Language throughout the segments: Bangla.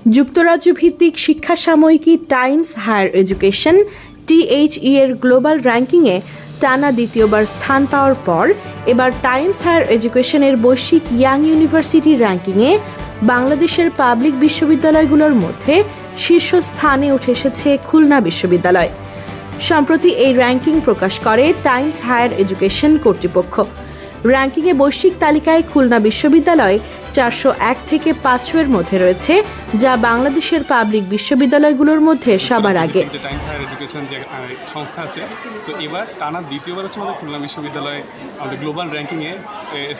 যুক্তরাজ্য ভিত্তিক শিক্ষা সাময়িকী টাইমস হায়ার এডুকেশন THE এর গ্লোবাল র্যাঙ্কিংয়ে টানা দ্বিতীয়বার স্থান পাওয়ার পর এবার টাইমস হায়ার এডুকেশনের বৈশ্বিক ইয়াং ইউনিভার্সিটি র্যাঙ্কিংয়ে বাংলাদেশের পাবলিক বিশ্ববিদ্যালয়গুলোর মধ্যে শীর্ষস্থানে উঠে এসেছে খুলনা বিশ্ববিদ্যালয়। সম্প্রতি এই র্যাঙ্কিং প্রকাশ করে টাইমস হায়ার এডুকেশন কর্তৃপক্ষ। র্যাঙ্কিংয়ে বৈশ্বিক তালিকায় খুলনা বিশ্ববিদ্যালয় 401 থেকে 500 এর মধ্যে রয়েছে, যা বাংলাদেশের পাবলিক বিশ্ববিদ্যালয়গুলোর মধ্যে সবার আগে। টাইমস হায়ার এডুকেশন যে সংস্থা আছে, তো এবার টানা দ্বিতীয়বার হচ্ছে আমাদের খুলনা বিশ্ববিদ্যালয় আমাদের গ্লোবাল র্যাঙ্কিংয়ে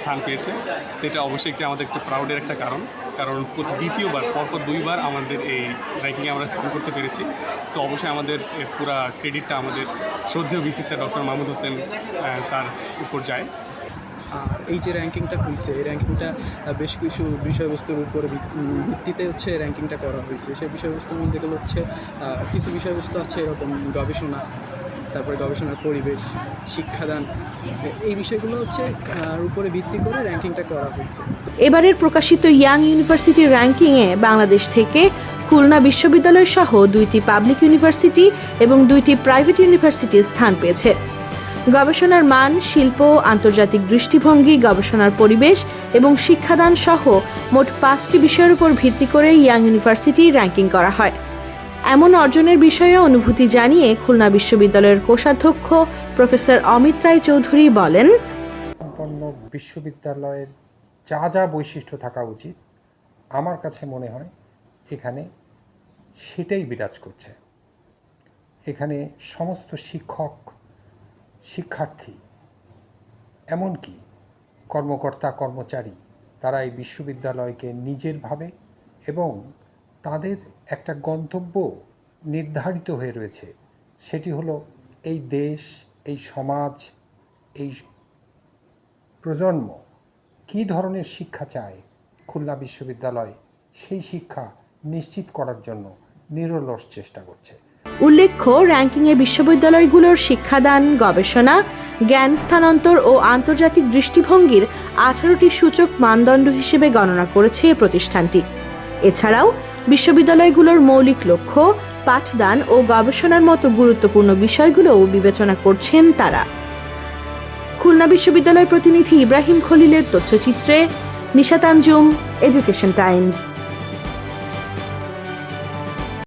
স্থান পেয়েছে। তো এটা অবশ্যই আমাদের একটু প্রাউডের একটা কারণ দ্বিতীয়বার পরপর 2বার আমাদের এই র্যাঙ্কিংয়ে আমরা স্থান করতে পেরেছি। সো অবশ্যই আমাদের পুরা ক্রেডিটটা আমাদের শ্রদ্ধেয় VC sir doctor Mahmud Hossain তার উপর যায়। এই যে র্যাঙ্কিংটা হয়েছে, এই র্যাঙ্কিংটা বেশ কিছু বিষয়বস্তুর উপর ভিত্তিতে হচ্ছে র্যাঙ্কিংটা করা হয়েছে। সেই বিষয়বস্তুর মধ্যে যেগুলো হচ্ছে কিছু বিষয়বস্তু আছে এরকম গবেষণা, তারপরে গবেষণার পরিবেশ, শিক্ষাদান, এই বিষয়গুলো হচ্ছে উপরে ভিত্তি করে র্যাঙ্কিংটা করা হয়েছে। এবারের প্রকাশিত ইয়াং ইউনিভার্সিটি র্যাঙ্কিংয়ে বাংলাদেশ থেকে খুলনা বিশ্ববিদ্যালয় সহ 2টি পাবলিক ইউনিভার্সিটি এবং 2টি প্রাইভেট ইউনিভার্সিটি স্থান পেয়েছে। গবেষণার মান, শিল্প, আন্তর্জাতিক দৃষ্টিভঙ্গি, গবেষণার পরিবেশ এবং শিক্ষাদান সহ মোট 5টি বিষয়ের উপর ভিত্তি করে ইয়াং ইউনিভার্সিটি র্যাঙ্কিং করা হয়। এমন অর্জনের বিষয়ে অনুভূতি জানিয়ে খুলনা বিশ্ববিদ্যালয়ের কোষাধ্যক্ষ প্রফেসর অমিত রায় চৌধুরী বলেন, সম্পন্ন বিশ্ববিদ্যালয়ের যা যা বৈশিষ্ট্য থাকা উচিত আমার কাছে মনে হয় এখানে সেটাই বিরাজ করছে। এখানে সমস্ত শিক্ষক, শিক্ষার্থী, এমনকি কর্মকর্তা কর্মচারী তারা এই বিশ্ববিদ্যালয়কে নিজের ভাবে এবং তাদের একটা গন্তব্য নির্ধারিত হয়ে রয়েছে, সেটি হলো এই দেশ, এই সমাজ, এই প্রজন্ম কী ধরনের শিক্ষা চায় খুলনা বিশ্ববিদ্যালয় সেই শিক্ষা নিশ্চিত করার জন্য নিরলস চেষ্টা করছে। উল্লেখ্য, র্যাঙ্কিংয়ে বিশ্ববিদ্যালয়গুলোর শিক্ষাদান, গবেষণা, জ্ঞান স্থানান্তর ও আন্তর্জাতিক দৃষ্টিভঙ্গির 18টি সূচক মানদণ্ড হিসেবে গণনা করেছে প্রতিষ্ঠানটি। এছাড়াও বিশ্ববিদ্যালয়গুলোর মৌলিক লক্ষ্য, পাঠদান ও গবেষণার মতো গুরুত্বপূর্ণ বিষয়গুলোও বিবেচনা করছেন তারা। খুলনা বিশ্ববিদ্যালয় প্রতিনিধি ইব্রাহিম খলিলের তথ্যচিত্রে নিশাত আঞ্জুম, এডুকেশন টাইমস।